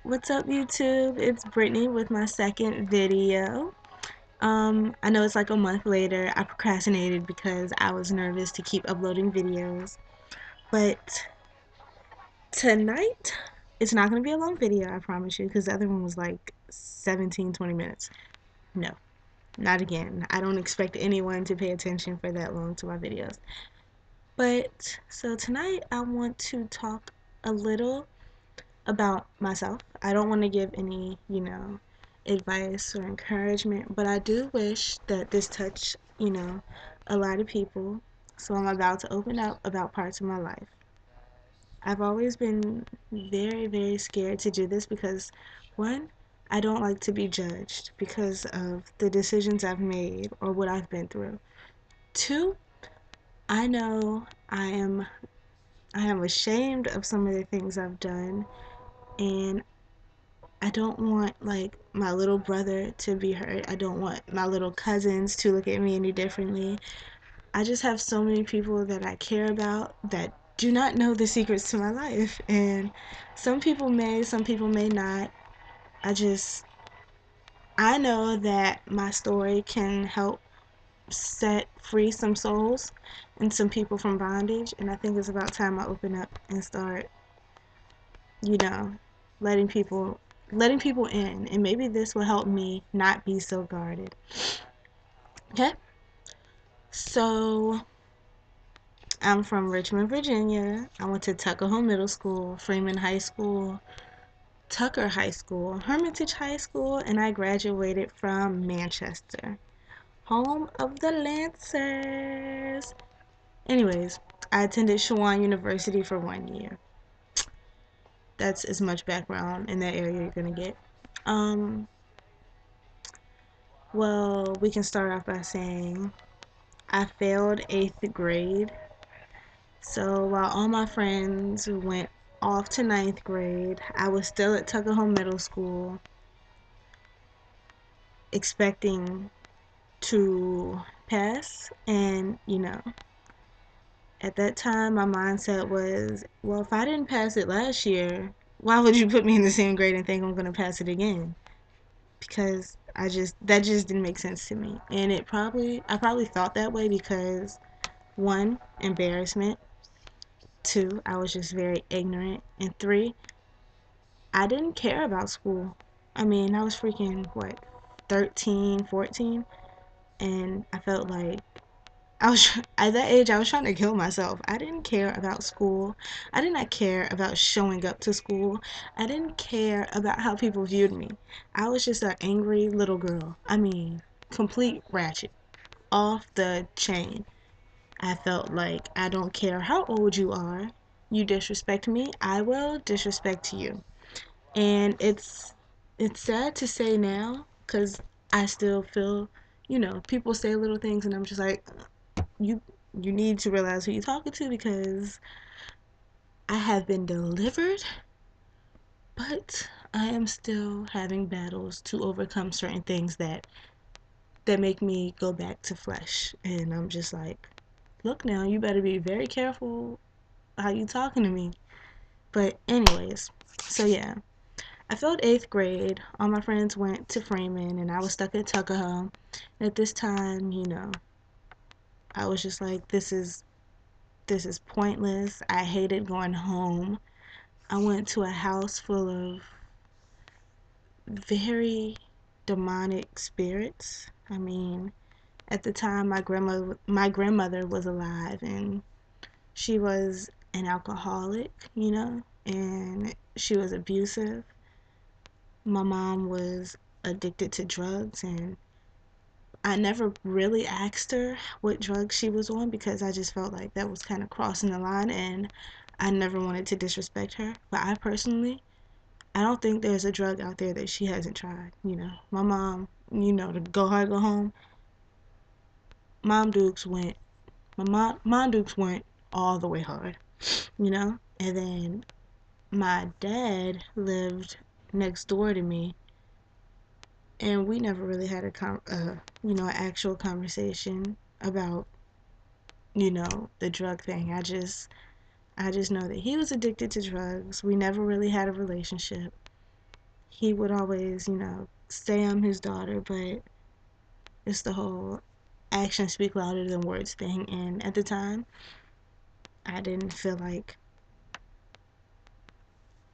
What's up, YouTube? It's Brittany with my second video. I know it's like a month later. I procrastinated because I was nervous to keep uploading videos. But tonight, it's not going to be a long video, I promise you, because the other one was like 17-20 minutes. No, not again. I don't expect anyone to pay attention for that long to my videos. But, so tonight, I want to talk a little about myself. I don't want to give any, advice or encouragement, but I do wish that this touched, a lot of people. So I'm about to open up about parts of my life. I've always been very, very scared to do this because, one, I don't like to be judged because of the decisions I've made or what I've been through. Two, I know I am ashamed of some of the things I've done, and I don't want like my little brother to be hurt. I don't want my little cousins to look at me any differently. I just have so many people that I care about that do not know the secrets to my life. And some people may not. I just, I know that my story can help set free some souls and some people from bondage. And I think it's about time I open up and start, you know, letting people letting people in, and maybe this will help me not be so guarded. Okay? So, I'm from Richmond, Virginia. I went to Tuckahoe Middle School, Freeman High School, Tucker High School, Hermitage High School, and I graduated from Manchester, home of the Lancers. Anyways, I attended Shawan University for 1 year. That's as much background in that area you're gonna get. Um, well, we can start off by saying I failed 8th grade. So while all my friends went off to 9th grade, I was still at Tuckahoe Middle School expecting to pass. And, at that time, my mindset was, well, if I didn't pass it last year, why would you put me in the same grade and think I'm going to pass it again? Because that just didn't make sense to me. And I probably thought that way because, one, embarrassment. Two, I was just very ignorant. And three, I didn't care about school. I mean, I was freaking, what, 13, 14? And I felt like at that age, I was trying to kill myself. I didn't care about school. I did not care about showing up to school. I didn't care about how people viewed me. I was just an angry little girl. I mean, complete ratchet. Off the chain. I felt like I don't care how old you are. You disrespect me, I will disrespect you. And it's sad to say now because I still feel, people say little things and I'm just like, you you need to realize who you're talking to because I have been delivered, but I am still having battles to overcome certain things that make me go back to flesh. And I'm just like, look now, you better be very careful how you talking to me. But anyways, so yeah, I failed 8th grade. All my friends went to Freeman, and I was stuck at Tuckahoe. And at this time, I was just like, this is pointless. I hated going home. I went to a house full of very demonic spirits. I mean, at the time, my grandmother was alive, and she was an alcoholic, and she was abusive. My mom was addicted to drugs, and I never really asked her what drugs she was on because I just felt like that was kind of crossing the line, and I never wanted to disrespect her. But I don't think there's a drug out there that she hasn't tried. My mom, to go hard, go home. Mom Dukes went, Mom Dukes went all the way hard, and then my dad lived next door to me, and we never really had an actual conversation about the drug thing. I just know that he was addicted to drugs. We never really had a relationship. he would always, say I'm his daughter, but it's the whole actions speak louder than words thing. And at the time, I didn't feel like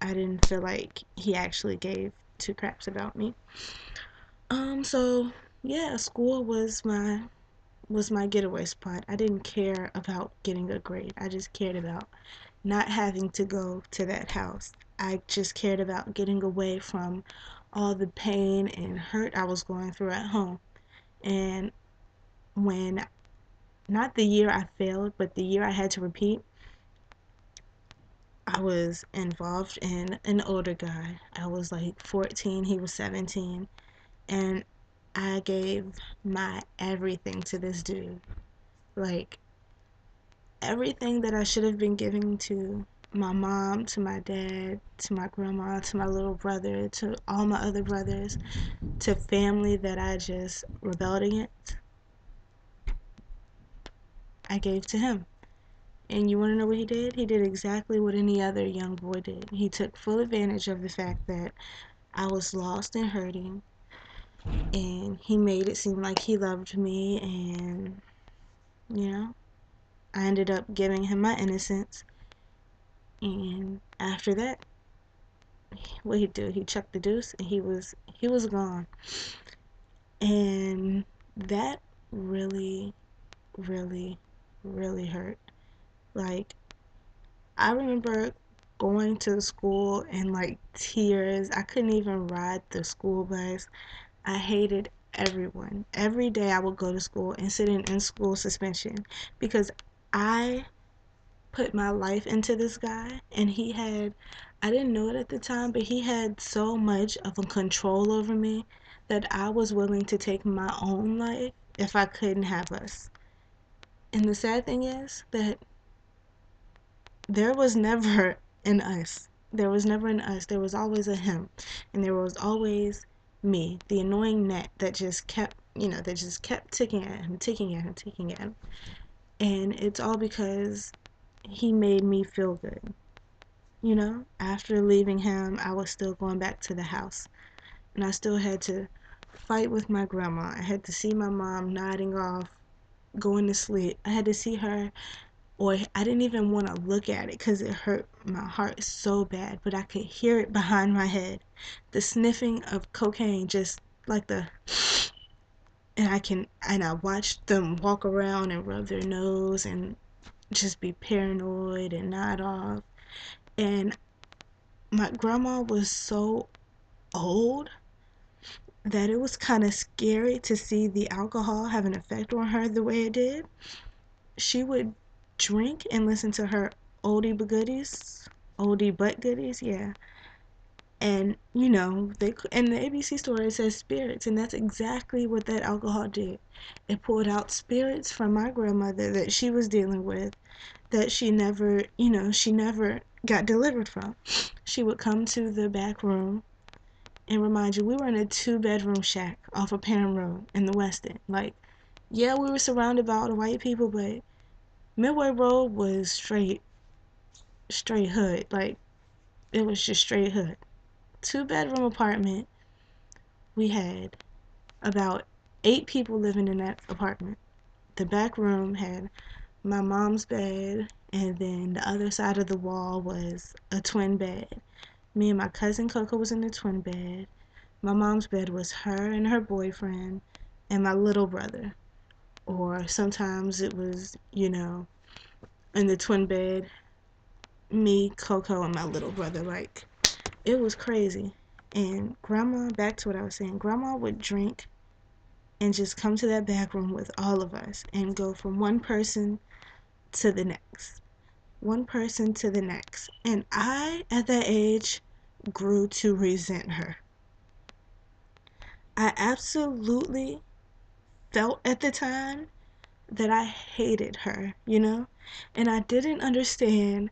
I didn't feel like he actually gave two craps about me. So yeah, school was my getaway spot. I didn't care about getting a grade. I just cared about not having to go to that house. I just cared about getting away from all the pain and hurt I was going through at home. And when, not the year I failed, but the year I had to repeat, I was involved in an older guy. I was like 14, he was 17, and I gave my everything to this dude. Like, everything that I should have been giving to my mom, to my dad, to my grandma, to my little brother, to all my other brothers, to family that I just rebelled against, I gave to him. And you want to know what he did? He did exactly what any other young boy did. He took full advantage of the fact that I was lost and hurting, and he made it seem like he loved me, and, you know, I ended up giving him my innocence. And after that, what he do? He chucked the deuce, and he was gone. And that really, really, really hurt. Like, I remember going to school in like tears. I couldn't even ride the school bus. I hated everyone. Every day I would go to school and sit in school suspension because I put my life into this guy, and I didn't know it at the time, but he had so much of a control over me that I was willing to take my own life if I couldn't have us. And the sad thing is that there was never an us. There was never an us. There was always a him. And there was always me, the annoying net that just kept ticking at him, ticking at him, ticking at him. And it's all because he made me feel good. After leaving him, I was still going back to the house. And I still had to fight with my grandma. I had to see my mom nodding off, going to sleep. I had to see her, or I didn't even want to look at it because it hurt my heart so bad, but I could hear it behind my head. The sniffing of cocaine, just like and I watched them walk around and rub their nose and just be paranoid and nod off. And my grandma was so old that it was kind of scary to see the alcohol have an effect on her the way it did. She would drink and listen to her oldie but goodies, oldie but goodies, yeah. And they in the ABC story it says spirits, and that's exactly what that alcohol did. It pulled out spirits from my grandmother that she was dealing with, that she never got delivered from. She would come to the back room. And remind you, we were in a 2-bedroom shack off of Perham Road in the West End. Like, yeah, we were surrounded by all the white people, but Midway Road was straight hood. Like, it was just straight hood. 2-bedroom apartment. We had about 8 people living in that apartment. The back room had my mom's bed, and then the other side of the wall was a twin bed. Me and my cousin Coco was in the twin bed. My mom's bed was her and her boyfriend and my little brother. Or sometimes it was, in the twin bed, me, Coco, and my little brother. Like, it was crazy. And grandma, back to what I was saying, grandma would drink and just come to that back room with all of us and go from one person to the next. One person to the next. And I, at that age, grew to resent her. I absolutely felt at the time that I hated her. And I didn't understand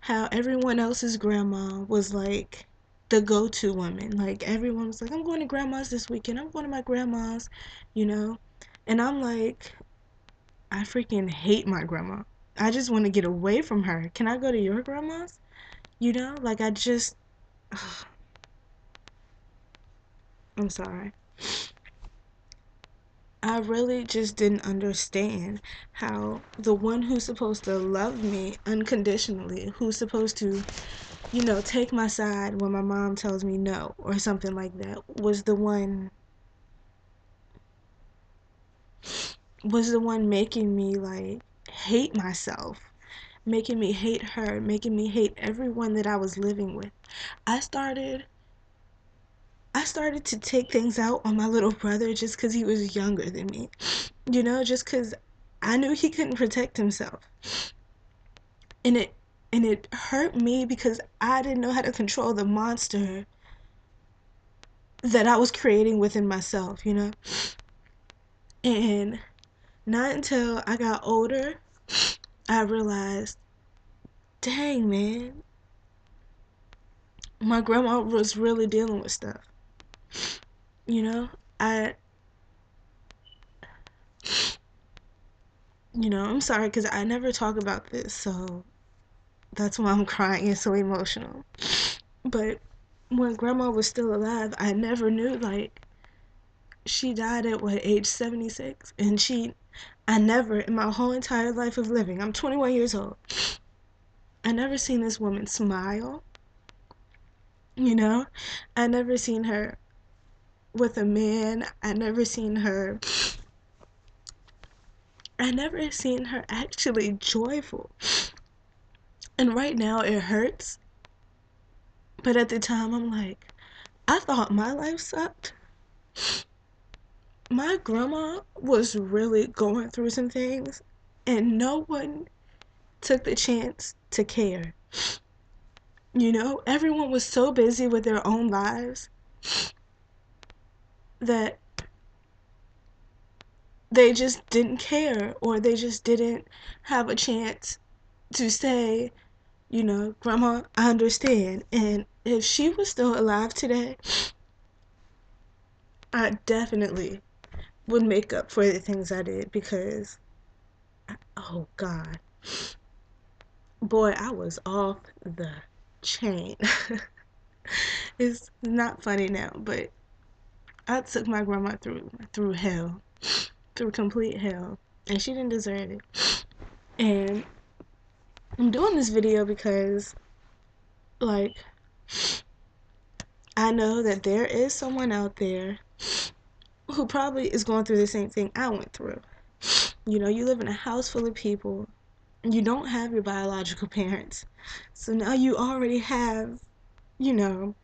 how everyone else's grandma was like the go-to woman. Like, everyone was like, I'm going to grandma's this weekend. I'm going to my grandma's, you know? And I'm like, I freaking hate my grandma. I just want to get away from her. Can I go to your grandma's? Like, I just, ugh. I'm sorry. I really just didn't understand how the one who's supposed to love me unconditionally, who's supposed to, take my side when my mom tells me no or something like that, was the one making me like hate myself, making me hate her, making me hate everyone that I was living with. I started I started to take things out on my little brother just cuz he was younger than me. Just cuz I knew he couldn't protect himself. And it hurt me because I didn't know how to control the monster that I was creating within myself. And not until I got older I realized, dang man, my grandma was really dealing with stuff. You know, I, I'm sorry because I never talk about this, so that's why I'm crying. It's so emotional. But when grandma was still alive, I never knew, like, she died at what, age 76? And I never, in my whole entire life of living, I'm 21 years old, I never seen this woman smile, you know? I never seen her with a man. I never seen her actually joyful. And right now it hurts. But at the time I'm like, I thought my life sucked. My grandma was really going through some things and no one took the chance to care. Everyone was so busy with their own lives that they just didn't care, or they just didn't have a chance to say, Grandma, I understand. And if she was still alive today, I definitely would make up for the things I did because, oh God, boy, I was off the chain. It's not funny now, but I took my grandma through hell, through complete hell, and she didn't deserve it. And I'm doing this video because, like, I know that there is someone out there who probably is going through the same thing I went through. You live in a house full of people. You don't have your biological parents. So now you already have, you know,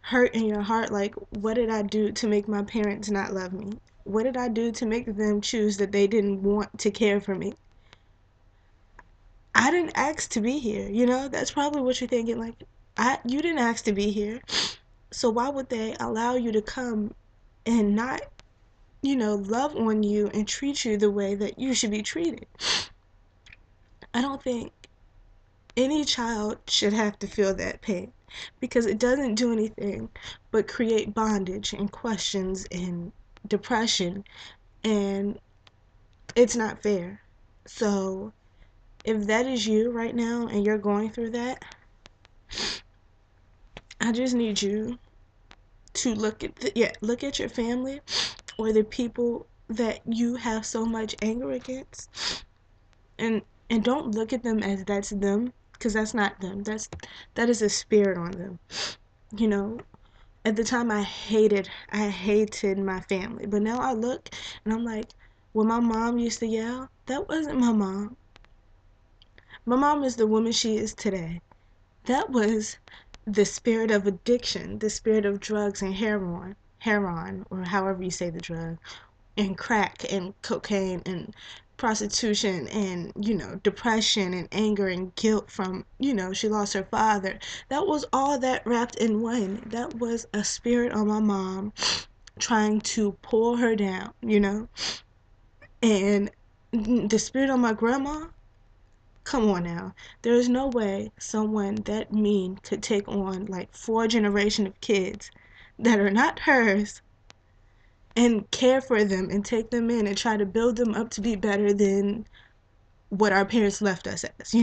hurt in your heart. Like, what did I do to make my parents not love me? What did I do to make them choose that they didn't want to care for me? I didn't ask to be here. That's probably what you're thinking. Like, you didn't ask to be here. So why would they allow you to come and not, love on you and treat you the way that you should be treated? I don't think any child should have to feel that pain because it doesn't do anything but create bondage and questions and depression, and it's not fair. So if that is you right now and you're going through that, I just need you to look at your family or the people that you have so much anger against, and don't look at them as that's them, because that's not them. That is a spirit on them. you know at the time I hated my family, but now I look and I'm like, when my mom used to yell, that wasn't my mom. My mom is the woman she is today. That was the spirit of addiction, the spirit of drugs and heroin, or however you say the drug, and crack and cocaine and prostitution and, depression and anger and guilt from, she lost her father. That was all that wrapped in one. That was a spirit on my mom trying to pull her down. And the spirit on my grandma, come on now. There is no way someone that mean could take on like 4 generations of kids that are not hers and care for them and take them in and try to build them up to be better than what our parents left us as.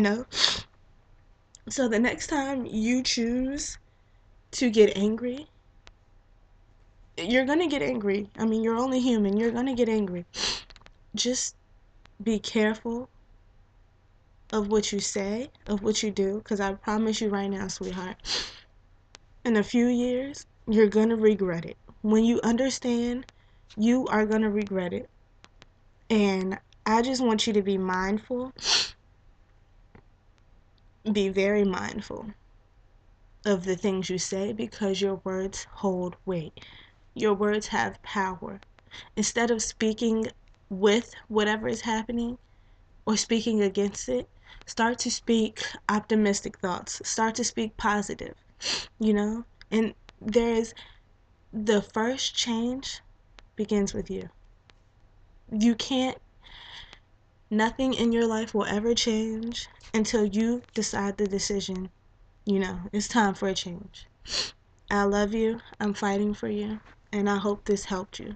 So the next time you choose to get angry, You're gonna get angry. I mean, you're only human. You're gonna get angry. Just be careful of what you say, of what you do, because I promise you right now, sweetheart, in a few years, you're gonna regret it. When you understand, you are gonna regret it. And I just want you to be mindful, be very mindful of the things you say, because your words hold weight. Your words have power. Instead of speaking with whatever is happening or speaking against it, start to speak optimistic thoughts. Start to speak positive, you know? And there's the first change begins with you. You can't, nothing in your life will ever change until you decide the decision, it's time for a change. I love you. I'm fighting for you. And I hope this helped you.